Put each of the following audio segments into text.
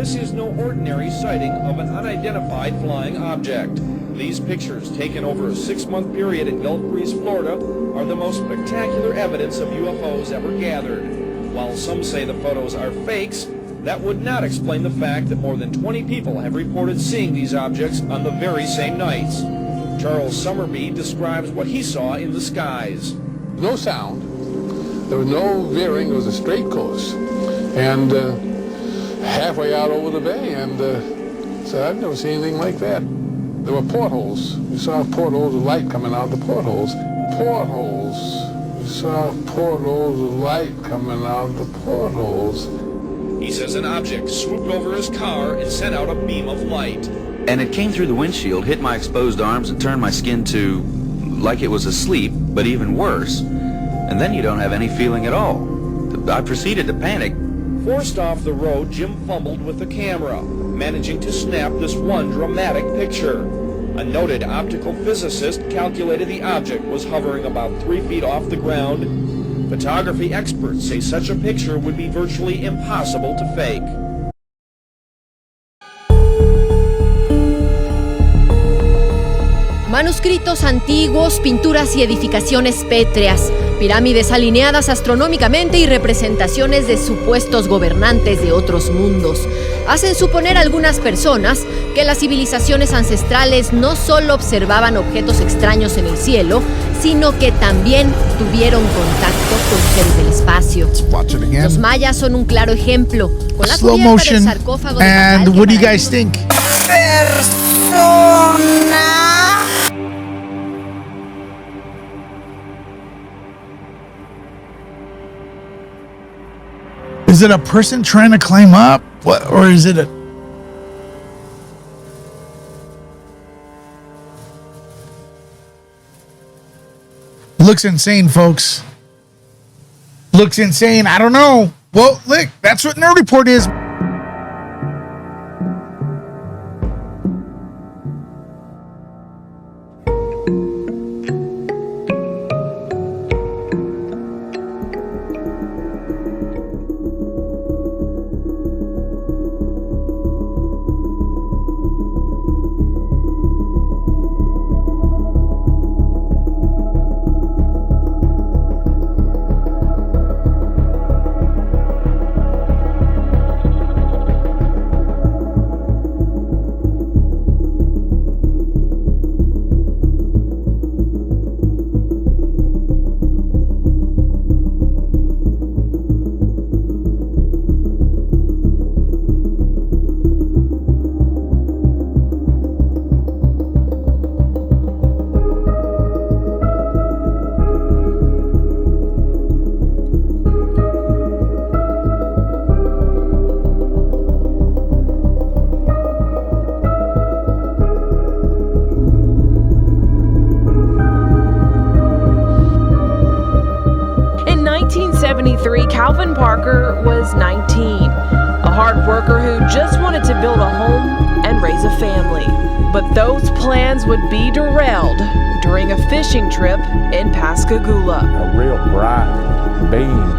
this is no ordinary sighting of an unidentified flying object. These pictures, taken over a 6-month period in Gulf Breeze, Florida, are the most spectacular evidence of UFOs ever gathered. While some say the photos are fakes, that would not explain the fact that more than 20 people have reported seeing these objects on the very same nights. Charles Summerby describes what he saw in the skies. No sound, there was no veering, it was a straight course, and halfway out over the bay, and so I've never seen anything like that. There were portholes. We saw portholes of light coming out of the portholes. Portholes. We saw portholes of light coming out of the portholes. He says an object swooped over his car and sent out a beam of light. And it came through the windshield, hit my exposed arms, and turned my skin to like it was asleep, but even worse. And then you don't have any feeling at all. I proceeded to panic. Forced off the road, Jim fumbled with the camera, managing to snap this one dramatic picture. A noted optical physicist calculated the object was hovering about 3 feet off the ground. Photography experts say such a picture would be virtually impossible to fake. Manuscritos antiguos, pinturas y edificaciones pétreas, pirámides alineadas astronómicamente y representaciones de supuestos gobernantes de otros mundos hacen suponer a algunas personas que las civilizaciones ancestrales no solo observaban objetos extraños en el cielo, sino que también tuvieron contacto con seres del espacio. Los mayas son un claro ejemplo. Con la Slow cubierta motion. del sarcófago de And metal what do you que guys think? Is it a person trying to climb up? What, or is it a... Looks insane, folks. Looks insane. I don't know. Well, look, that's what Nerd Report is. Calvin Parker was 19, a hard worker who just wanted to build a home and raise a family. But those plans would be derailed during a fishing trip in Pascagoula. A real bright beam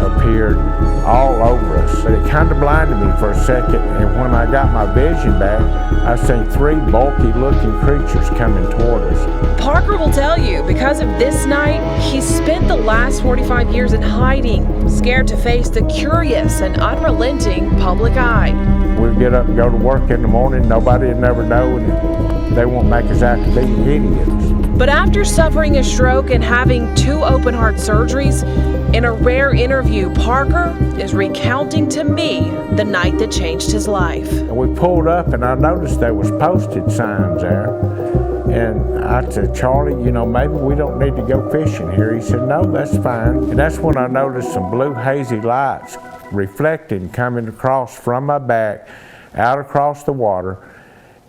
appeared all over us, but it kind of blinded me for a second, and when I got my vision back, I seen 3 bulky-looking creatures coming toward us. Parker will tell you, because of this night, he spent the last 45 years in hiding, scared to face the curious and unrelenting public eye. We'd get up and go to work in the morning, nobody would never know, and they won't make us out to be idiots. But after suffering a stroke and having 2 open-heart surgeries, in a rare interview, Parker is recounting to me the night that changed his life. And we pulled up, and I noticed there was posted signs there. And I said, Charlie, you know, maybe we don't need to go fishing here. He said, no, that's fine. And that's when I noticed some blue hazy lights reflecting coming across from my back, out across the water.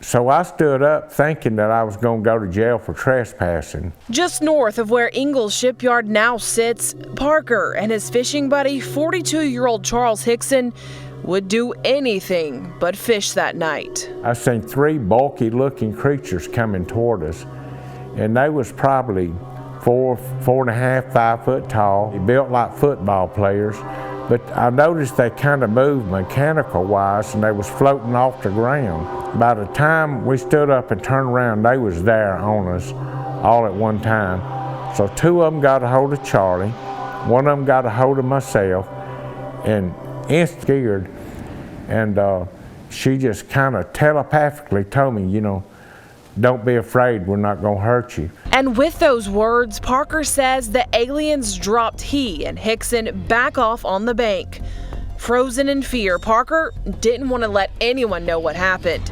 So I stood up thinking that I was going to go to jail for trespassing. Just north of where Ingalls Shipyard now sits, Parker and his fishing buddy, 42-year-old Charles Hickson, would do anything but fish that night. I seen 3 bulky-looking creatures coming toward us, and they was probably 4.5, 5 foot tall. They built like football players, But I noticed they kind of moved mechanical-wise, and they was floating off the ground. By the time we stood up and turned around, they was there on us all at one time. So two of them got a hold of Charlie, one of them got a hold of myself, and scared. And she just kind of telepathically told me, you know, don't be afraid, we're not gonna hurt you. And with those words, Parker says the aliens dropped he and Hickson back off on the bank. Frozen in fear, Parker didn't want to let anyone know what happened.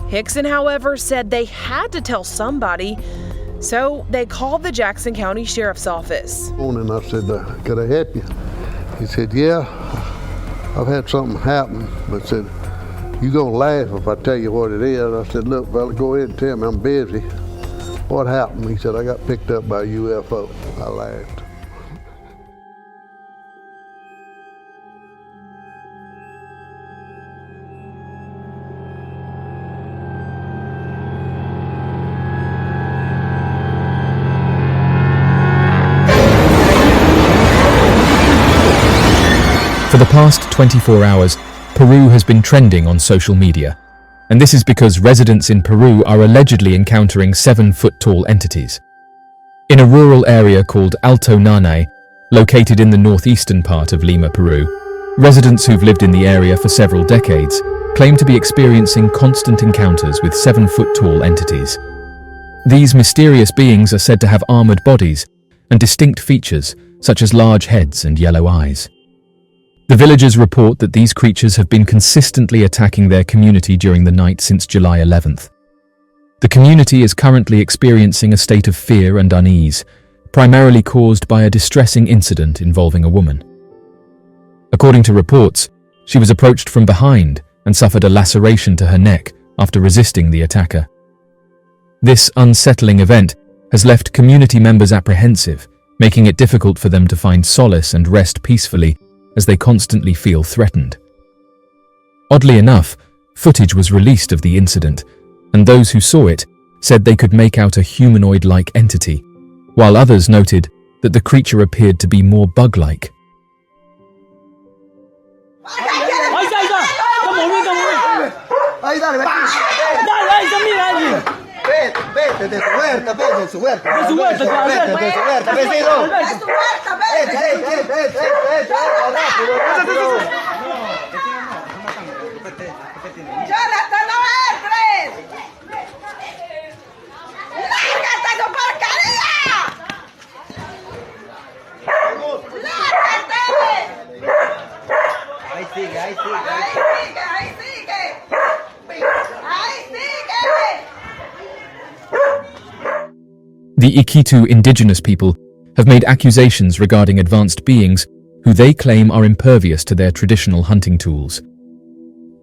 Hickson, however, said they had to tell somebody, so they called the Jackson County Sheriff's Office. And I said, could I help you? He said, yeah, I've had something happen, but said, you gonna laugh if I tell you what it is. I said, look, fella, go ahead and tell me, I'm busy. What happened? He said, I got picked up by a UFO. I laughed. For the past 24 hours, Peru has been trending on social media, and this is because residents in Peru are allegedly encountering 7-foot-tall entities. In a rural area called Alto Nanay, located in the northeastern part of Lima, Peru, residents who've lived in the area for several decades claim to be experiencing constant encounters with 7-foot-tall entities. These mysterious beings are said to have armored bodies and distinct features such as large heads and yellow eyes. The villagers report that these creatures have been consistently attacking their community during the night since July 11th. The community is currently experiencing a state of fear and unease, primarily caused by a distressing incident involving a woman. According to reports, she was approached from behind and suffered a laceration to her neck after resisting the attacker. This unsettling event has left community members apprehensive, making it difficult for them to find solace and rest peacefully as they constantly feel threatened. Oddly enough, footage was released of the incident, and those who saw it said they could make out a humanoid-like entity, while others noted that the creature appeared to be more bug-like. Vete, de su huerta, vete, de su huerta. De su huerta, de su huerta, vecino. De su huerta, vete. Jonathan, no entres. ¡Lárgate con porquería! ¡Lárgate! Ahí sigue. Ahí sigue. The Iquitu indigenous people have made accusations regarding advanced beings who they claim are impervious to their traditional hunting tools.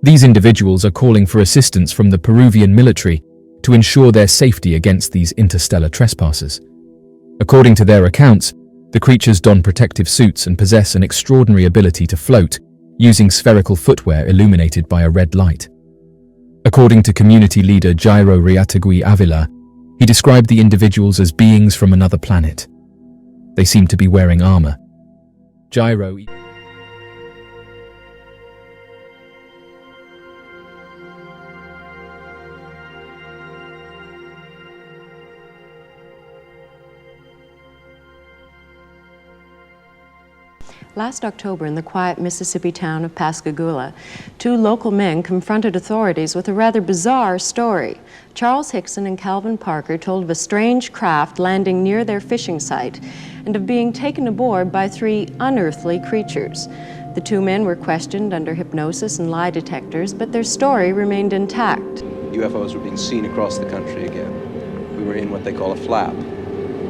These individuals are calling for assistance from the Peruvian military to ensure their safety against these interstellar trespassers. According to their accounts, the creatures don protective suits and possess an extraordinary ability to float, using spherical footwear illuminated by a red light. According to community leader Jairo Riatagui Avila, he described the individuals as beings from another planet. They seem to be wearing armor. Jairo. Last October, in the quiet Mississippi town of Pascagoula, two local men confronted authorities with a rather bizarre story. Charles Hickson and Calvin Parker told of a strange craft landing near their fishing site and of being taken aboard by three unearthly creatures. The two men were questioned under hypnosis and lie detectors, but their story remained intact. UFOs were being seen across the country again. We were in what they call a flap.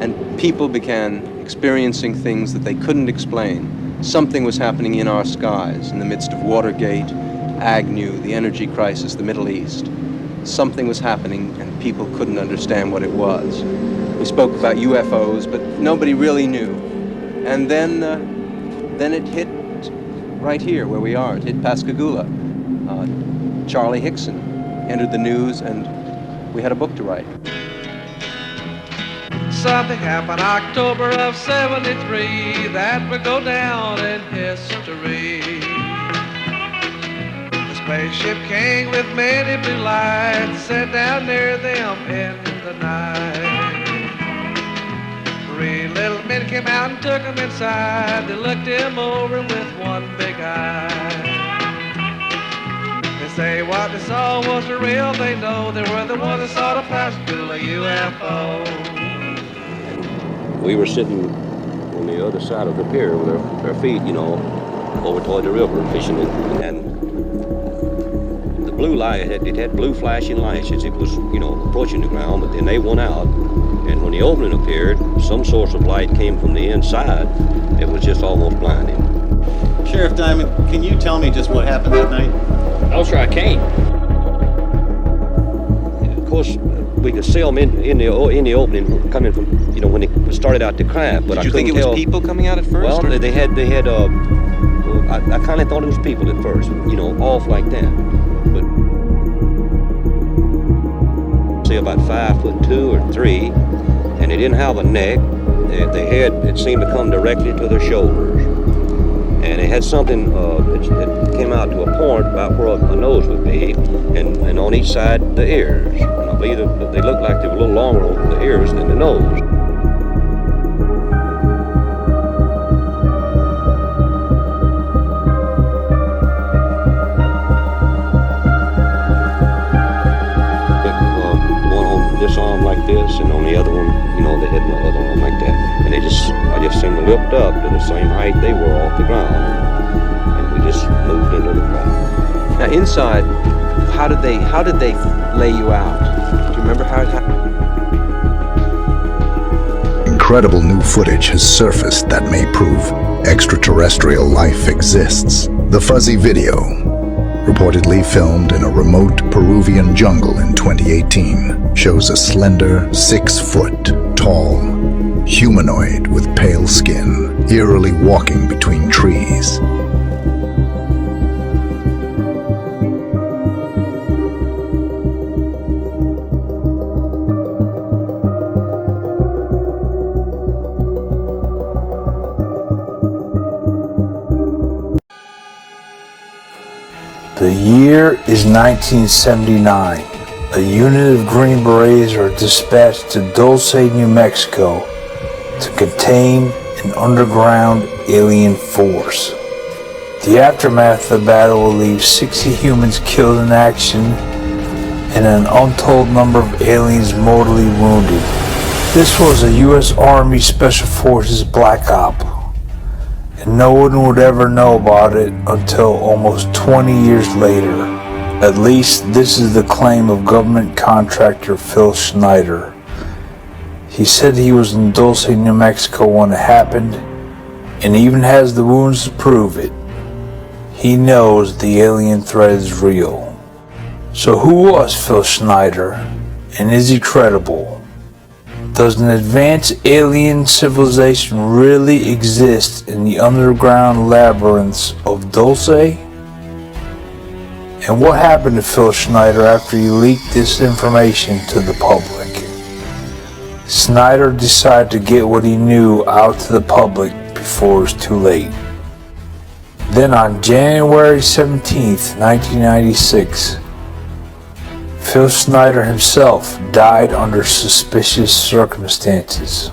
And people began experiencing things that they couldn't explain. Something was happening in our skies, in the midst of Watergate, Agnew, the energy crisis, the Middle East. Something was happening, and people couldn't understand what it was. We spoke about UFOs, but nobody really knew. And then it hit right here where we are. It hit Pascagoula. Charlie Hickson entered the news, and we had a book to write. Something happened October of '73 that would go down in history. The spaceship came with many blue lights, set down near them in the night. 3 little men came out and took him inside. They looked him over with one big eye. They say what they saw was the real thing, though. They were the ones that saw the Pascagoula UFO. We were sitting on the other side of the pier with our feet, over toward the river fishing, and the blue light, it had blue flashing lights as it was, approaching the ground, but then they went out, and when the opening appeared, some source of light came from the inside. It was just almost blinding. Sheriff Diamond, can you tell me just what happened that night? I'll sure I can. Of course, we could see them in the opening coming from, when they started out to craft. But Did you think it was people coming out at first? Well, they had. I kind of thought it was people at first, off like that. But say about 5'2" or 3", and they didn't have a neck. They had, it seemed to come directly to their shoulders, and they had something that came out to a point about where a nose would be, and on each side the ears. And I believe that they looked like they were a little longer on the ears than the nose. One on this arm like this, and on the other one, they had my other arm like that. And I just seemed to lift up to the same height they were off the ground, and we just moved into the crowd. Now inside, how did they lay you out? Do you remember how it happened? Incredible new footage has surfaced that may prove extraterrestrial life exists. The fuzzy video, reportedly filmed in a remote Peruvian jungle in 2018, shows a slender, 6-foot tall humanoid with pale skin, eerily walking between trees. The year is 1979. A unit of Green Berets are dispatched to Dulce, New Mexico to contain an underground alien force. The aftermath of the battle will leave 60 humans killed in action and an untold number of aliens mortally wounded. This was a U.S. Army Special Forces Black Op, and no one would ever know about it until almost 20 years later. At least this is the claim of government contractor Phil Schneider. He said he was in Dulce, New Mexico when it happened, and even has the wounds to prove it. He knows the alien threat is real. So who was Phil Schneider, and is he credible? Does an advanced alien civilization really exist in the underground labyrinths of Dulce? And what happened to Phil Schneider after he leaked this information to the public? Schneider decided to get what he knew out to the public before it was too late. Then on January 17th, 1996, Phil Schneider himself died under suspicious circumstances.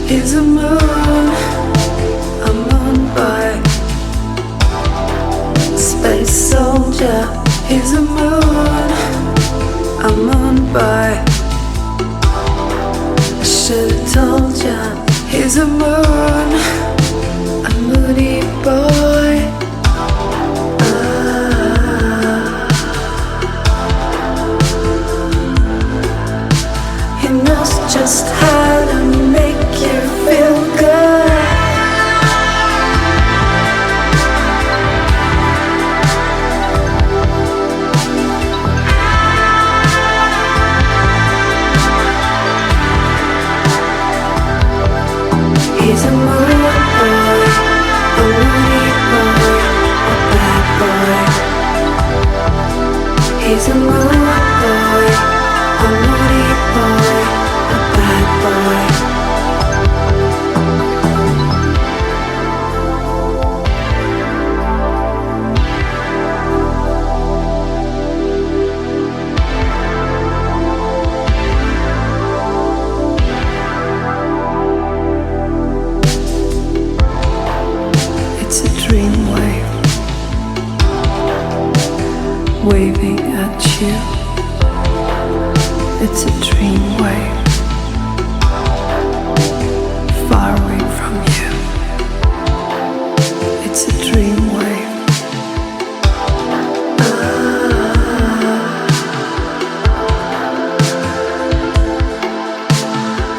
He's a moon boy, space soldier. He's a moon boy. I should've told ya. He's a moody boy. He knows just how to make you feel good. He's a moody boy, a moody boy, a bad boy. He's a moody boy, a moody boy, a bad boy. It's a dream wave waving at you. It's a dream wave far away from you. It's a dream wave.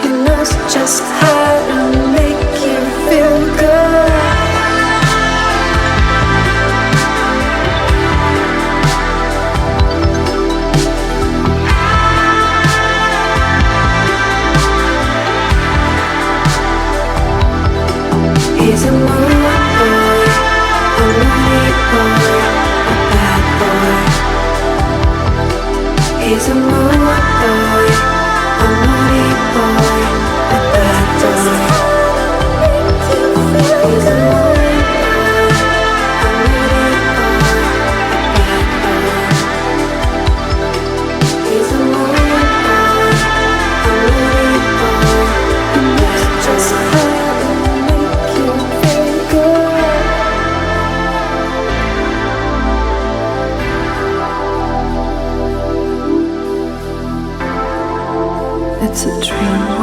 He knows just how to make you feel good. He's a moody boy, a moody boy, a bad boy. He's a moody boy, a moody boy, a bad boy. He's a moody boy, a moody boy, a bad boy. He's a moody boy, a moody boy, and that's just how to make you feel good. It's a dream.